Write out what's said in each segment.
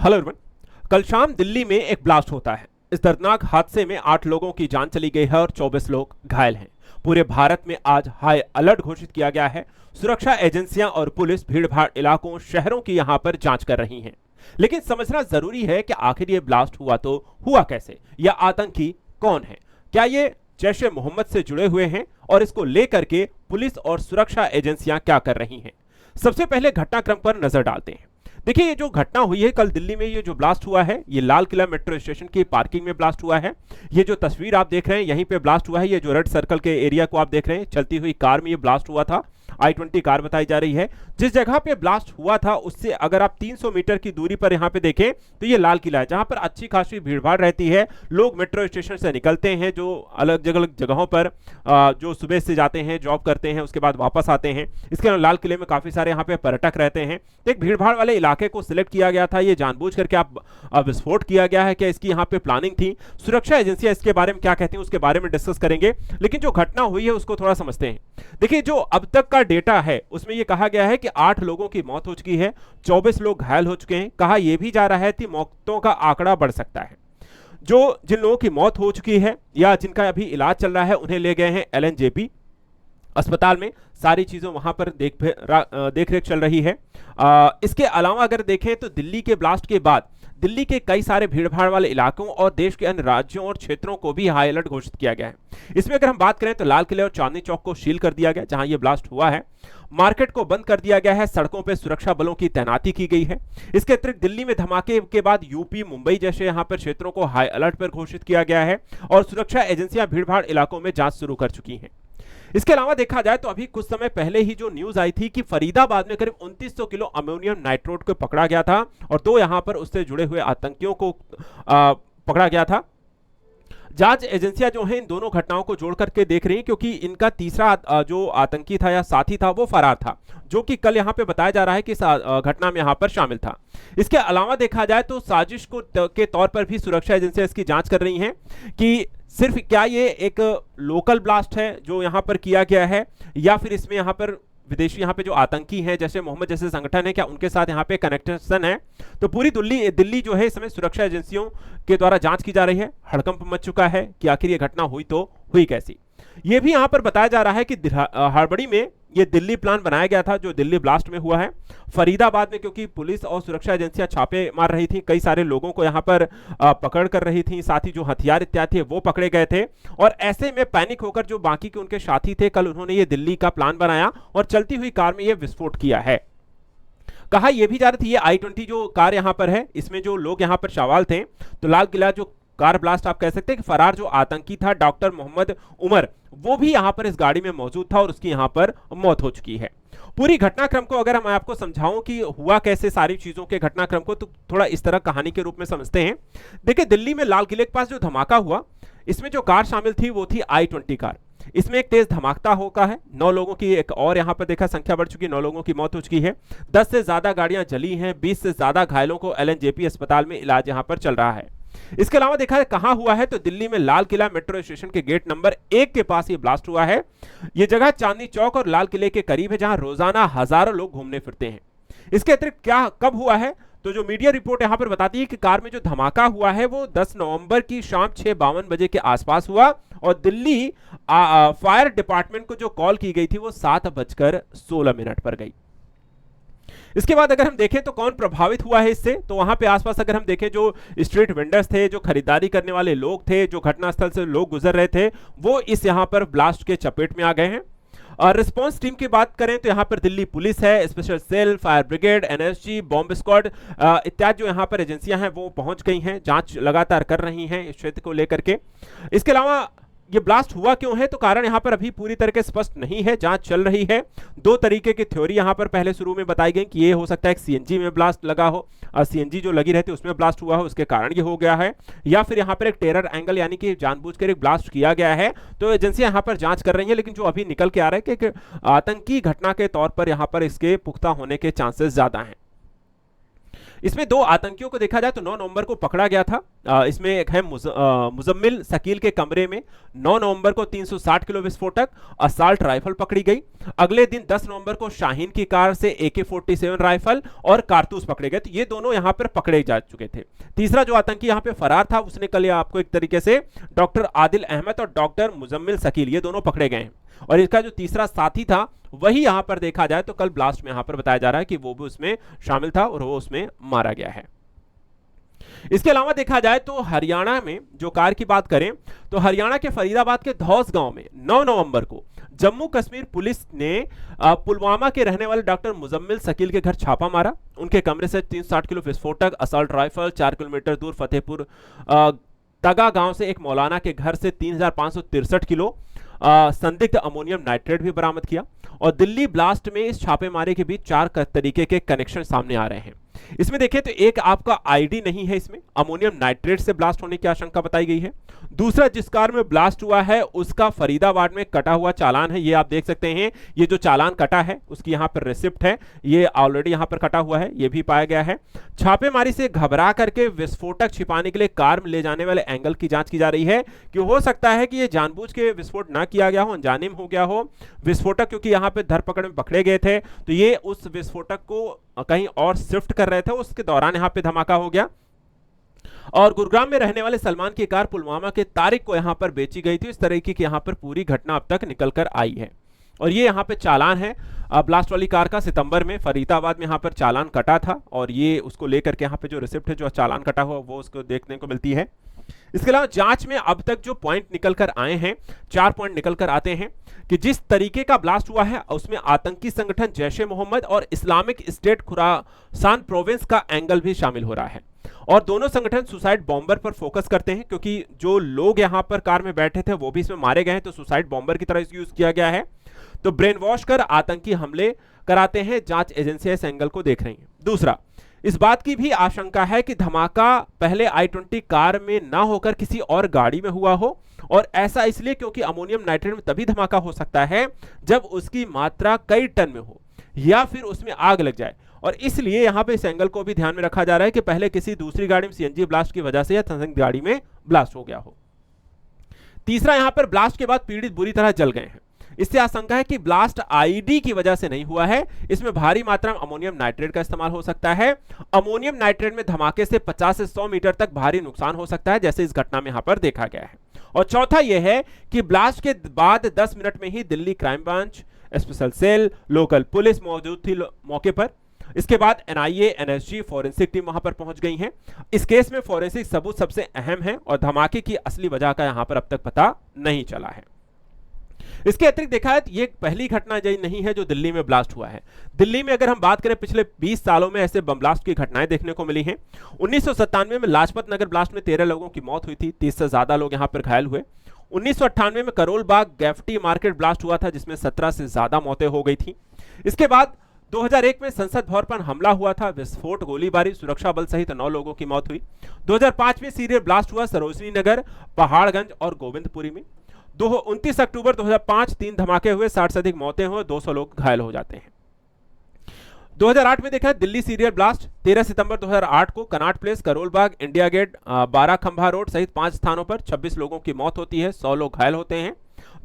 Hello everyone. कल शाम दिल्ली में एक ब्लास्ट होता है। इस दर्दनाक हादसे में 8 लोगों की जान चली गई है और 24 लोग घायल हैं। पूरे भारत में आज हाई अलर्ट घोषित किया गया है। सुरक्षा एजेंसियां और पुलिस भीड़भाड़ इलाकों शहरों की यहां पर जांच कर रही हैं। लेकिन समझना जरूरी है कि आखिर ये ब्लास्ट हुआ तो हुआ कैसे, या आतंकी कौन है, क्या ये जैश ए मोहम्मद से जुड़े हुए हैं, और इसको लेकर के पुलिस और सुरक्षा एजेंसियां क्या कर रही हैं। सबसे पहले घटनाक्रम पर नजर डालते हैं। देखिए, ये जो घटना हुई है कल दिल्ली में, ये जो ब्लास्ट हुआ है, ये लाल किला मेट्रो स्टेशन की पार्किंग में ब्लास्ट हुआ है। ये जो तस्वीर आप देख रहे हैं यहीं पे ब्लास्ट हुआ है। ये जो रेड सर्कल के एरिया को आप देख रहे हैं, चलती हुई कार में ये ब्लास्ट हुआ था। i20 कार बताई जा रही है। जिस जगह पे ब्लास्ट हुआ था उससे अगर आप 300 मीटर की दूरी पर यहाँ पे देखें तो ये लाल किला है, जहां पर अच्छी खासी भीड़भाड़ रहती है। लोग मेट्रो स्टेशन से निकलते हैं, जो अलग अलग जगहों पर जो सुबह से जाते हैं, जॉब करते हैं, उसके बाद वापस आते हैं। इसके अलावा लाल किले में काफी सारे यहाँ पे पर्यटक रहते हैं। तो एक भीड़भाड़ वाले इलाके को सिलेक्ट किया गया था। ये जानबूझ करके आप विस्फोट किया गया है, क्या इसकी यहाँ पे प्लानिंग थी? सुरक्षा एजेंसियां इसके बारे में क्या कहती हैं उसके बारे में डिस्कस करेंगे। लेकिन जो घटना हुई है उसको थोड़ा समझते हैं। देखिए, जो अब तक का डेटा है उसमें यह कहा गया है कि 8 लोगों की मौत हो चुकी है, 24 लोग घायल हो चुके हैं। कहा यह भी जा रहा है कि मौतों का आंकड़ा बढ़ सकता है। जिन लोगों की मौत हो चुकी है या जिनका अभी इलाज चल रहा है उन्हें ले गए हैं LNJP अस्पताल में। सारी चीजों वहां पर देख रेख चल रही है। इसके अलावा अगर देखें तो दिल्ली के ब्लास्ट के बाद दिल्ली के कई सारे भीड़भाड़ वाले इलाकों और देश के अन्य राज्यों और क्षेत्रों को भी हाई अलर्ट घोषित किया गया है। इसमें अगर हम बात करें तो लाल किले और चांदनी चौक को सील कर दिया गया जहां यह ब्लास्ट हुआ है। मार्केट को बंद कर दिया गया है। सड़कों पर सुरक्षा बलों की तैनाती की गई है। इसके अतिरिक्त दिल्ली में धमाके के बाद यूपी, मुंबई जैसे यहां पर क्षेत्रों को हाई अलर्ट पर घोषित किया गया है और सुरक्षा एजेंसियां भीड़भाड़ इलाकों में जांच शुरू कर चुकी हैं। इसके अलावा देखा जाए तो अभी कुछ समय पहले ही जो न्यूज आई थी कि फरीदाबाद में करीब 2900 किलो अमोनियम नाइट्रेट को पकड़ा गया था और 2 यहां पर उससे जुड़े हुए आतंकियों को पकड़ा गया था। जांच एजेंसियां जो हैं इन दोनों घटनाओं को जोड़ करके देख रही हैं, क्योंकि इनका तीसरा जो आतंकी था या साथी था वो फरार था, जो कि कल यहां पे बताया जा रहा है कि घटना में यहां पर शामिल था। इसके अलावा देखा जाए तो साजिश के तौर पर भी सुरक्षा एजेंसियां इसकी जांच कर रही हैं कि सिर्फ क्या ये एक लोकल ब्लास्ट है जो यहां पर किया गया है, या फिर इसमें यहां पर विदेशी यहाँ पे जो आतंकी हैं जैसे मोहम्मद जैसे संगठन है, क्या उनके साथ यहाँ पे कनेक्शन है। तो पूरी दिल्ली जो है इस समय सुरक्षा एजेंसियों के द्वारा जांच की जा रही है। हड़कंप मच चुका है कि आखिर ये घटना हुई तो हुई कैसी। ये भी यहाँ पर बताया जा रहा है कि हड़बड़ी में ये दिल्ली प्लान बनाया गया था जो दिल्ली ब्लास्ट में हुआ है। फरीदाबाद में क्योंकि पुलिस और सुरक्षा एजेंसियां छापे मार रही थी, कई सारे लोगों को यहाँ पर पकड़ कर रही थी, साथ ही जो हथियार इत्यादि थे वो पकड़े गए थे। और ऐसे में पैनिक होकर जो बाकी के उनके साथी थे, कल उन्होंने ये दिल्ली का प्लान बनाया और चलती हुई कार में ये विस्फोट किया है। कहा यह भी जा रही थी, ये i20 जो कार यहाँ पर है इसमें जो लोग यहाँ पर सवाल थे, तो लाल किला जो कार ब्लास्ट आप कह सकते हैं कि फरार जो आतंकी था डॉक्टर मोहम्मद उमर, वो भी यहां पर इस गाड़ी में मौजूद था और उसकी यहां पर मौत हो चुकी है। पूरी घटनाक्रम को अगर मैं आपको समझाऊं कि हुआ कैसे सारी चीजों के घटनाक्रम को, तो थोड़ा इस तरह कहानी के रूप में समझते हैं। देखिए, दिल्ली में लाल किले के पास जो धमाका हुआ, इसमें जो कार शामिल थी वो थी i20 कार। इसमें एक तेज धमाका होता है, 9 लोगों की एक और यहां पर देखा संख्या बढ़ चुकी है, 9 लोगों की मौत हो चुकी है। 10 से ज्यादा गाड़ियां जली हैं, 20 से ज्यादा घायलों को LNJP अस्पताल में इलाज यहां पर चल रहा है। इसके अलावा देखा है कहां हुआ है, तो दिल्ली में लाल किला मेट्रो स्टेशन के गेट नंबर 1 के पास ये ब्लास्ट हुआ है। यह जगह चांदनी चौक और लाल किले के करीब है जहां रोजाना हजारों लोग घूमने फिरते हैं। इसके अतिरिक्त क्या कब हुआ है, तो जो मीडिया रिपोर्ट यहां पर बताती है कि कार में जो धमाका हुआ है वो 10 नवंबर की शाम 6:52 बजे के आसपास हुआ और दिल्ली फायर डिपार्टमेंट को जो कॉल की गई थी वो 7:16 पर गई। इसके बाद अगर हम देखें तो कौन प्रभावित हुआ है इससे, तो वहां पे आसपास अगर हम देखें जो स्ट्रीट वेंडर्स थे, जो खरीदारी करने वाले लोग थे, जो घटनास्थल से लोग गुजर रहे थे, वो इस यहां पर ब्लास्ट के चपेट में आ गए हैं। और रिस्पांस टीम की बात करें तो यहां पर दिल्ली पुलिस है, special cell, fire brigade, NSG, bomb squad इत्यादि जो यहां पर एजेंसियां हैं वो पहुंच गई हैं, जांच लगातार कर रही हैं इस क्षेत्र को लेकर के। इसके अलावा ये ब्लास्ट हुआ क्यों है, तो कारण यहां पर अभी पूरी तरह से स्पष्ट नहीं है, जांच चल रही है। 2 तरीके की थ्योरी यहां पर पहले शुरू में बताई गई कि ये हो सकता है कि CNG में ब्लास्ट लगा हो, CNG जो लगी रहती है उसमें ब्लास्ट हुआ हो, उसके कारण ये हो गया है, या फिर यहां पर एक टेरर एंगल यानी कि जानबूझकर एक ब्लास्ट किया गया है। तो एजेंसियां यहां पर जांच कर रही हैं, लेकिन जो अभी निकल के आ रहा है कि आतंकी घटना के तौर पर यहां पर इसके पुख्ता होने के चांसेस ज्यादा हैं। इसमें दो आतंकियों को देखा जाए तो 9 नवंबर को पकड़ा गया था। इसमें एक है मुजम्मिल शकील के कमरे में 9 नवंबर को 360 किलो विस्फोटक असाल्ट राइफल पकड़ी गई। अगले दिन 10 नवंबर को शाहीन की कार से AK-47 राइफल और कारतूस पकड़े गए। तो ये दोनों यहां पर पकड़े जा चुके थे। तीसरा जो आतंकी यहां पे फरार था, उसने कल आपको एक तरीके से डॉक्टर आदिल अहमद और डॉक्टर मुजम्मिल शकील, ये दोनों पकड़े गए हैं। और इसका जो तीसरा साथी था वही यहां पर देखा जाए तो कल ब्लास्ट में यहां पर बताया जा रहा है कि वो भी उसमें शामिल था और वो उसमें मारा गया है। इसके अलावा देखा जाए तो हरियाणा में जो कार की बात करें तो हरियाणा के फरीदाबाद के धौस गांव में 9 नवंबर को जम्मू कश्मीर पुलिस ने पुलवामा के रहने वाले डॉक्टर मुजम्मिल शकील के घर छापा मारा। उनके कमरे से 360 किलो विस्फोटक असॉल्ट राइफल, 4 किलोमीटर दूर फतेहपुर तगा गांव से एक मौलाना के घर से 3563 किलो संदिग्ध अमोनियम नाइट्रेट भी बरामद किया। और दिल्ली ब्लास्ट में इस छापेमारी के बीच 4 तरीके के कनेक्शन सामने आ रहे हैं। इसमें देखें तो एक आपका आईडी नहीं है, इसमें अमोनियम नाइट्रेट से ब्लास्ट होने की आशंका बताई गई है। दूसरा, जिस कार में ब्लास्ट हुआ है उसका फरीदाबाद में कटा हुआ चालान है, ये आप देख सकते हैं। ये जो चालान कटा है उसकी यहाँ पर रिसिप्ट है, ये ऑलरेडी यहाँ पर कटा हुआ है, ये भी पाया गया है। छापेमारी से घबरा करके विस्फोटक छिपाने के लिए कार में ले जाने वाले एंगल की जांच की जा रही है कि हो सकता है कि ये जानबूझ के विस्फोट ना किया गया हो, अनजाने में हो गया हो विस्फोटक, क्योंकि यहाँ पे धरपकड़ में पकड़े गए थे तो ये उस विस्फोटक को कहीं और शिफ्ट कर रहे थे, उसके दौरान यहाँ पे धमाका हो गया। और गुरुग्राम में रहने वाले सलमान की कार पुलवामा के तारिक को यहां पर बेची गई थी। इस तरीके की यहां पर पूरी घटना अब तक निकल कर आई है। और ये यहां पे चालान है ब्लास्ट वाली कार का, सितंबर में फरीदाबाद में यहां पर चालान कटा था और ये उसको लेकर के यहां पे जो रिसिप्ट है, जो चालान कटा हुआ, वो उसको देखने को मिलती है। इसके अलावा जांच में अब तक जो पॉइंट निकल कर आए हैं, 4 पॉइंट निकल कर आते हैं कि जिस तरीके का ब्लास्ट हुआ है उसमें आतंकी संगठन जैश ए मोहम्मद और इस्लामिक स्टेट खुरासान प्रोविंस का एंगल भी शामिल हो रहा है। और दोनों संगठन सुसाइड बॉम्बर पर फोकस करते हैं, क्योंकि जो लोग यहां पर कार में बैठे थे वो भी इसमें मारे गए हैं, तो सुसाइड बॉम्बर की तरह इसको यूज किया गया है। तो ब्रेन वॉश कर आतंकी हमले कराते हैं, जांच एजेंसियां इस एंगल को देख रही हैं। दूसरा, इस बात की भी आशंका है कि धमाका पहले I-20 कार में ना होकर किसी और गाड़ी में हुआ हो, और ऐसा इसलिए क्योंकि अमोनियम नाइट्रेट में तभी धमाका हो सकता है जब उसकी मात्रा कई टन में हो या फिर उसमें आग लग जाए। और इसलिए यहां पे इस एंगल को भी ध्यान में रखा जा रहा है कि पहले किसी दूसरी गाड़ी में CNG ब्लास्ट की वजह से या संदिग्ध गाड़ी में ब्लास्ट हो गया हो। तीसरा, यहां पर ब्लास्ट के बाद पीड़ित बुरी तरह जल गए हैं। इससे आशंका है कि ब्लास्ट आईडी की वजह से नहीं हुआ है, इसमें भारी मात्रा में अमोनियम नाइट्रेट का इस्तेमाल हो सकता है। अमोनियम नाइट्रेट में धमाके से 50 से 100 मीटर तक भारी नुकसान हो सकता है, जैसे इस घटना में यहां पर देखा गया है। और चौथा यह है कि ब्लास्ट के बाद 10 मिनट में ही Delhi crime branch, special cell, local police मौजूद थी मौके पर। इसके बाद NIA, NSG, फॉरेंसिक टीम वहां पर पहुंच गई है। इस केस में फॉरेंसिक सबूत सबसे अहम है और धमाके की असली वजह का यहां पर अब तक पता नहीं चला है। इसके अतिरिक्त देखा है ये पहली घटना नहीं है जो दिल्ली में ब्लास्ट हुआ है। दिल्ली में अगर हम बात करें पिछले 20 सालों में ऐसे बम ब्लास्ट की घटनाएं देखने को मिली हैं। 1997 में लाजपत नगर ब्लास्ट में 13 लोगों की मौत हुई थी, 30 से ज्यादा लोग यहां पर घायल हुए। 1998 में करोल बाग गैफ्टी मार्केट ब्लास्ट हुआ था, जिसमें 17 से ज्यादा मौतें हो गई थी। इसके बाद 2001 में संसद भवन पर हमला हुआ था, विस्फोट, गोलीबारी, सुरक्षा बल सहित 9 लोगों की मौत हुई। 2005 में सीरियल ब्लास्ट हुआ सरोजनी नगर, पहाड़गंज और गोविंदपुरी में। 29 अक्टूबर 2005 3 धमाके हुए, 60 से अधिक मौतें हुई, 200 लोग घायल हो जाते हैं। 2008 में देखा दिल्ली सीरियल ब्लास्ट, 13 सितंबर 2008 को Connaught place, Karol Bagh, India gate, 12 खंभा रोड सहित 5 स्थानों पर 26 लोगों की मौत होती है, 100 लोग घायल होते हैं।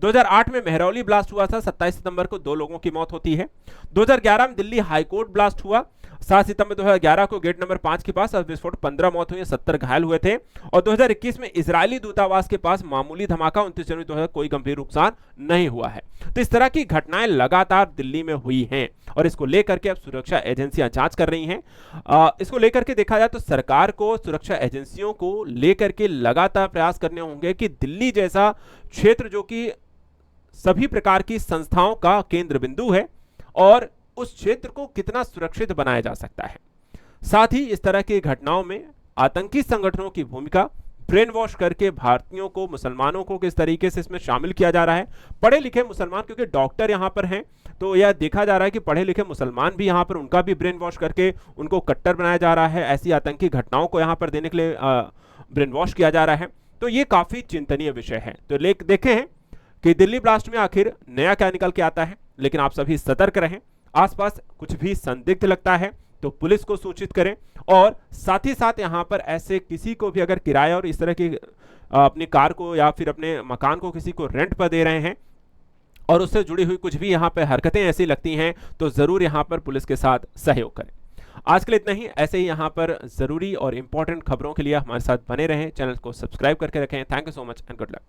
2008 में मेहरौली ब्लास्ट हुआ था, 27 सितंबर को 2 लोगों की मौत होती है। 2011 में दिल्ली हाईकोर्ट ब्लास्ट हुआ, 7 सितंबर 2011 को गेट नंबर 5 के पास विस्फोट, 15 मौत हुई, 70 घायल हुए थे। और 2021 में इजरायली दूतावास के पास मामूली धमाका, 29 जनवरी 2000 कोई गंभीर नुकसान नहीं हुआ है। तो इस तरह की घटनाएं लगातार दिल्ली में हुई हैं और इसको लेकर के अब सुरक्षा एजेंसियां जांच कर रही हैं। इसको लेकर के देखा जाए तो सरकार को, सुरक्षा एजेंसियों को लेकर के लगातार प्रयास करने होंगे कि दिल्ली जैसा क्षेत्र जो कि सभी प्रकार की संस्थाओं का केंद्र बिंदु है और उस क्षेत्र को कितना सुरक्षित बनाया जा सकता है। साथ ही इस तरह की घटनाओं में आतंकी संगठनों की भूमिका, ब्रेन वॉश करके भारतीयों को, मुसलमानों को किस तरीके से इसमें शामिल किया जा रहा है। पढ़े लिखे मुसलमान, क्योंकि डॉक्टर यहां पर हैं, तो यह देखा जा रहा है कि पढ़े लिखे मुसलमान भी यहां पर, उनका भी ब्रेन वॉश करके उनको कट्टर बनाया जा रहा है, ऐसी आतंकी घटनाओं को यहां पर देने के लिए ब्रेन वॉश किया जा रहा है। तो ये काफी चिंतनीय विषय है। तो देखें हैं कि दिल्ली ब्लास्ट में आखिर नया क्या निकल के आता है, लेकिन आप सभी सतर्क रहें। आसपास कुछ भी संदिग्ध लगता है तो पुलिस को सूचित करें। और साथ ही साथ यहां पर ऐसे किसी को भी अगर किराया और इस तरह की अपनी कार को या फिर अपने मकान को किसी को रेंट पर दे रहे हैं और उससे जुड़ी हुई कुछ भी यहां पर हरकतें ऐसी लगती हैं, तो जरूर यहां पर पुलिस के साथ सहयोग करें। आज के लिए इतना ही। ऐसे ही यहां पर जरूरी और इंपॉर्टेंट खबरों के लिए हमारे साथ बने रहें। चैनल को सब्सक्राइब करके रखें। Thank you so much and good luck.